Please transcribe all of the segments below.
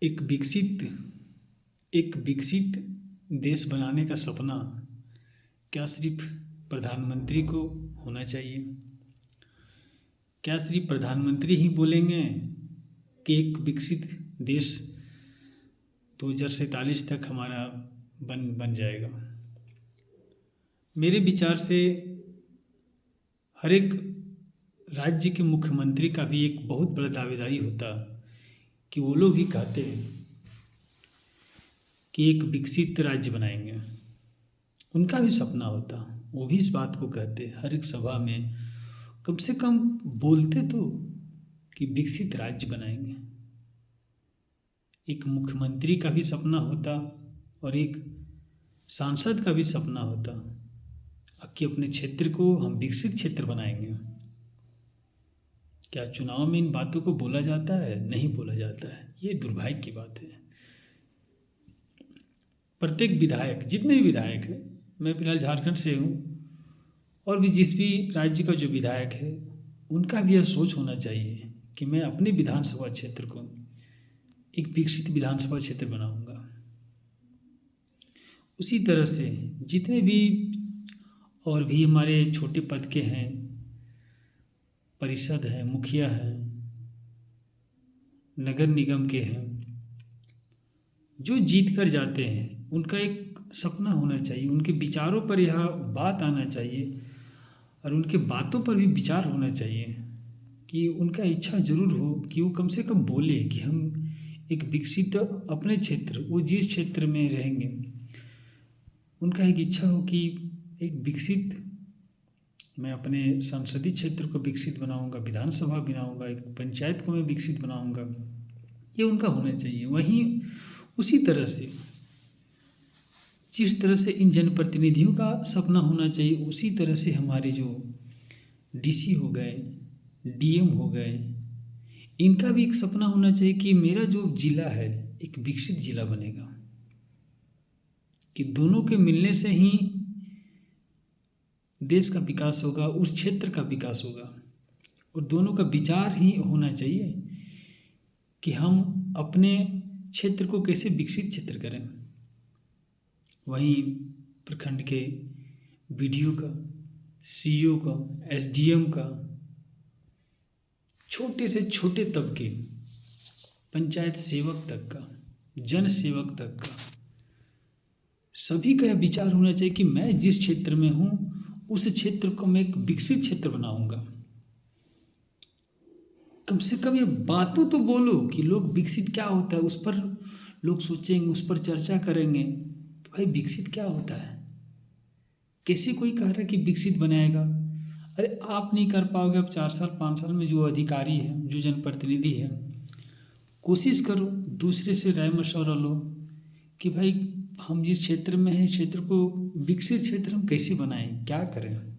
एक विकसित एक विकसित देश बनाने का सपना क्या सिर्फ प्रधानमंत्री को होना चाहिए? क्या सिर्फ प्रधानमंत्री ही बोलेंगे कि एक विकसित देश 2047 तक हमारा बन बन जाएगा? मेरे विचार से हर एक राज्य के मुख्यमंत्री का भी एक बहुत बड़ा दावेदारी होता कि वो लोग भी कहते हैं कि एक विकसित राज्य बनाएंगे। उनका भी सपना होता, वो भी इस बात को कहते हर एक सभा में, कम से कम बोलते तो कि विकसित राज्य बनाएंगे। एक मुख्यमंत्री का भी सपना होता और एक सांसद का भी सपना होता कि अपने क्षेत्र को हम विकसित क्षेत्र बनाएंगे। क्या चुनाव में इन बातों को बोला जाता है? नहीं बोला जाता है। ये दुर्भाग्य की बात है। प्रत्येक विधायक, जितने भी विधायक हैं, मैं फिलहाल झारखंड से हूँ, और भी जिस भी राज्य का जो विधायक है उनका भी यह सोच होना चाहिए कि मैं अपने विधानसभा क्षेत्र को एक विकसित विधानसभा क्षेत्र बनाऊंगा। उसी तरह से जितने भी और भी हमारे छोटे पद के हैं, परिषद हैं, मुखिया हैं, नगर निगम के हैं, जो जीत कर जाते हैं, उनका एक सपना होना चाहिए, उनके विचारों पर यह बात आना चाहिए और उनके बातों पर भी विचार होना चाहिए कि उनका इच्छा ज़रूर हो कि वो कम से कम बोले कि हम एक विकसित अपने क्षेत्र, वो जिस क्षेत्र में रहेंगे, उनका एक इच्छा हो कि एक विकसित, मैं अपने संसदीय क्षेत्र को विकसित बनाऊंगा, विधानसभा बनाऊंगा, एक पंचायत को मैं विकसित बनाऊंगा, ये उनका होना चाहिए। वहीं उसी तरह से जिस तरह से इन जनप्रतिनिधियों का सपना होना चाहिए, उसी तरह से हमारे जो डीसी हो गए, डीएम हो गए, इनका भी एक सपना होना चाहिए कि मेरा जो जिला है एक विकसित जिला बनेगा, कि दोनों के मिलने से ही देश का विकास होगा, उस क्षेत्र का विकास होगा, और दोनों का विचार ही होना चाहिए कि हम अपने क्षेत्र को कैसे विकसित क्षेत्र करें। वहीं प्रखंड के बीडीओ का, सीईओ का, एसडीएम का, छोटे से छोटे तबके, पंचायत सेवक तक का, जन सेवक तक का, सभी का यह विचार होना चाहिए कि मैं जिस क्षेत्र में हूँ उस क्षेत्र को मैं एक विकसित क्षेत्र बनाऊंगा। कम से कम ये बातों तो बोलो कि लोग विकसित क्या होता है, उस पर लोग सोचेंगे, उस पर चर्चा करेंगे कि भाई विकसित क्या होता है। कैसे कोई कह रहा है कि विकसित बनाएगा? अरे आप नहीं कर पाओगे, अब 4 साल 5 साल में जो अधिकारी है, जो जनप्रतिनिधि है, कोशिश करो, दूसरे से राय मशवरा लो कि भाई हम जिस क्षेत्र में हैं, क्षेत्र को विकसित क्षेत्र हम कैसे बनाएं, क्या करें।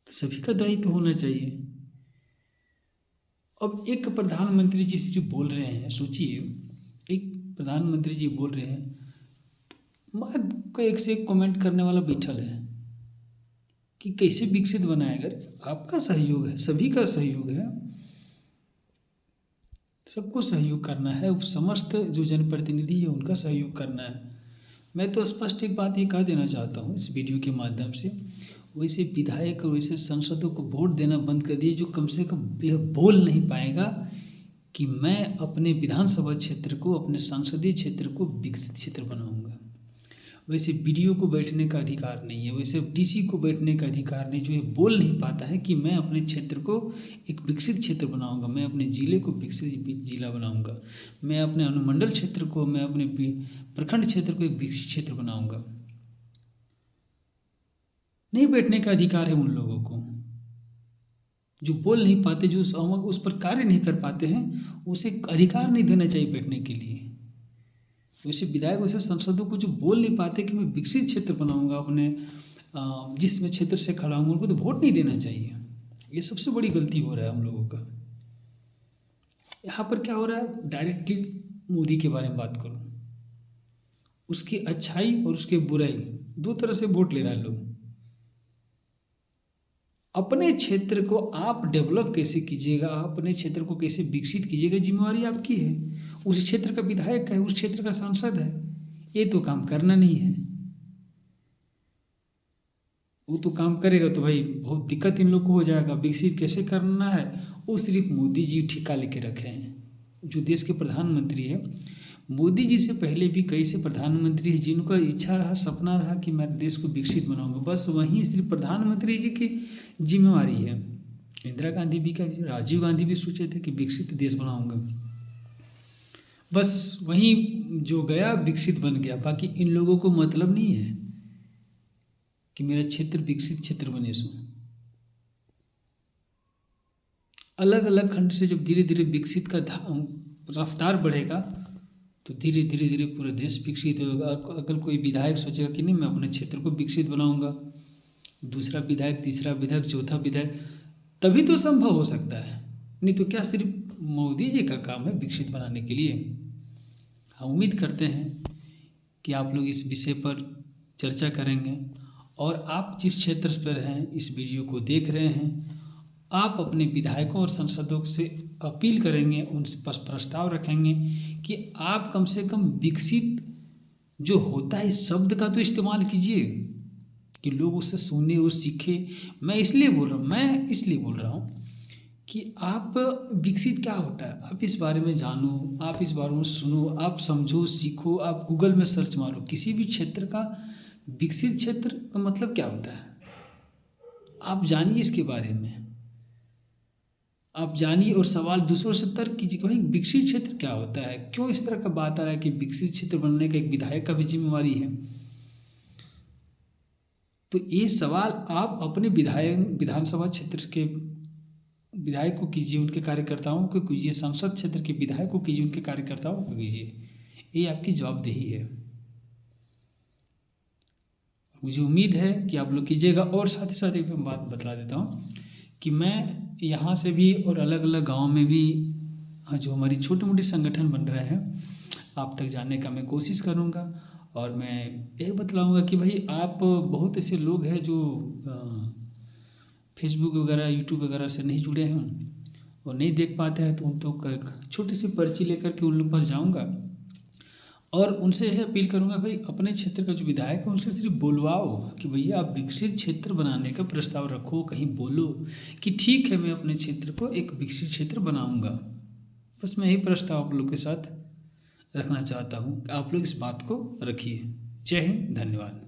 सभी का दायित्व होना चाहिए। अब एक प्रधानमंत्री जी सिर्फ बोल रहे हैं, सोचिए, एक प्रधानमंत्री जी बोल रहे हैं, मार का एक से एक कमेंट करने वाला बैठल है कि कैसे विकसित बनाएगा। आपका सहयोग है, सभी का सहयोग है, सबको सहयोग करना है, समस्त जो जनप्रतिनिधि है उनका सहयोग करना है। मैं तो स्पष्ट एक बात ये कह देना चाहता हूँ इस वीडियो के माध्यम से, वैसे विधायक और वैसे सांसदों को वोट देना बंद कर दिए जो कम से कम यह बोल नहीं पाएगा कि मैं अपने विधानसभा क्षेत्र को, अपने संसदीय क्षेत्र को विकसित क्षेत्र बनाऊंगा। वैसे बीडीओ को बैठने का अधिकार नहीं है, वैसे डीसी को बैठने का अधिकार नहीं, जो ये बोल नहीं पाता है कि मैं अपने क्षेत्र को एक विकसित क्षेत्र बनाऊंगा, मैं अपने ज़िले को विकसित जिला बनाऊंगा, मैं अपने अनुमंडल क्षेत्र को, मैं अपने प्रखंड क्षेत्र को एक विकसित क्षेत्र बनाऊंगा। नहीं बैठने का अधिकार है उन लोगों को जो बोल नहीं पाते, जो उस पर कार्य नहीं कर पाते हैं, उसे अधिकार नहीं देना चाहिए बैठने के लिए। वैसे विधायक, वैसे सांसदों को जो बोल नहीं पाते कि मैं विकसित क्षेत्र बनाऊंगा अपने जिस मैं क्षेत्र से खड़ा हूँ, उनको तो वोट नहीं देना चाहिए। ये सबसे बड़ी गलती हो रहा है हम लोगों का। यहाँ पर क्या हो रहा है, डायरेक्टली मोदी के बारे में बात करूँ, उसकी अच्छाई और उसकी बुराई दो तरह से वोट ले रहा है लोग। अपने क्षेत्र को आप डेवलप कैसे कीजिएगा, आप अपने क्षेत्र को कैसे विकसित कीजिएगा, जिम्मेवारी आपकी है। उस क्षेत्र का विधायक है, उस क्षेत्र का सांसद है, ये तो काम करना नहीं है। वो तो काम करेगा तो भाई बहुत दिक्कत इन लोग को हो जाएगा। विकसित कैसे करना है वो सिर्फ मोदी जी ठिका लेके रखे हैं, जो देश के प्रधानमंत्री है। मोदी जी से पहले भी कई से प्रधानमंत्री हैं जिनका इच्छा रहा, सपना रहा कि मैं देश को विकसित बनाऊंगा। बस वहीं सिर्फ प्रधानमंत्री जी की जिम्मेवारी है। इंदिरा गांधी भी का, राजीव गांधी भी सोचे थे कि विकसित देश बनाऊंगा, बस वहीं जो गया विकसित बन गया। बाकी इन लोगों को मतलब नहीं है कि मेरा क्षेत्र विकसित क्षेत्र बने। सो अलग अलग खंड से जब धीरे धीरे विकसित का रफ्तार बढ़ेगा तो धीरे धीरे धीरे पूरा देश विकसित होगा। अगर कोई विधायक सोचेगा कि नहीं मैं अपने क्षेत्र को विकसित बनाऊंगा, दूसरा विधायक, तीसरा विधायक, चौथा विधायक, तभी तो संभव हो सकता है। नहीं तो क्या सिर्फ मोदी जी का काम है विकसित बनाने के लिए। हम उम्मीद करते हैं कि आप लोग इस विषय पर चर्चा करेंगे और आप जिस क्षेत्र पर हैं इस वीडियो को देख रहे हैं, आप अपने विधायकों और सांसदों से अपील करेंगे, उनसे प्रस्ताव रखेंगे कि आप कम से कम विकसित जो होता है इस शब्द का तो इस्तेमाल कीजिए कि लोग उससे सुने और सीखे। मैं इसलिए बोल रहा हूँ कि आप विकसित क्या होता है आप इस बारे में जानो, आप इस बारे में सुनो, आप समझो, सीखो। आप गूगल में सर्च मारो किसी भी क्षेत्र का, विकसित क्षेत्र का मतलब क्या होता है आप जानिए, इसके बारे में आप जानिए और सवाल दूसरों से तर्क कीजिए कि भाई विकसित क्षेत्र क्या होता है, क्यों इस तरह का बात आ रहा है कि विकसित क्षेत्र बनने का एक विधायक का भी जिम्मेवारी है। तो ये सवाल आप अपने विधानसभा क्षेत्र के विधायक को कीजिए, उनके कार्यकर्ताओं को कीजिए, संसद क्षेत्र के विधायक को कीजिए, उनके कार्यकर्ताओं को कीजिए। ये आपकी जवाबदेही है। मुझे उम्मीद है कि आप लोग कीजिएगा। और साथ ही साथ एक बात बता देता हूँ कि मैं यहाँ से भी और अलग अलग गाँव में भी जो हमारी छोटे मोटे संगठन बन रहे हैं आप तक जाने का मैं कोशिश करूँगा। और मैं यह बतलाऊँगा कि भाई आप बहुत ऐसे लोग हैं जो फेसबुक वगैरह, यूट्यूब वगैरह से नहीं जुड़े हैं और नहीं देख पाते हैं, तो उन तो छोटी सी पर्ची लेकर के उन लोग पर जाऊँगा और उनसे यह अपील करूँगा भाई अपने क्षेत्र का जो विधायक है उनसे सिर्फ बोलवाओ कि भैया आप विकसित क्षेत्र बनाने का प्रस्ताव रखो, कहीं बोलो कि ठीक है मैं अपने क्षेत्र को एक विकसित क्षेत्र बनाऊँगा। बस मैं यही प्रस्ताव आप लोग के साथ रखना चाहता हूँ, आप लोग इस बात को रखिए। जय हिंद, धन्यवाद।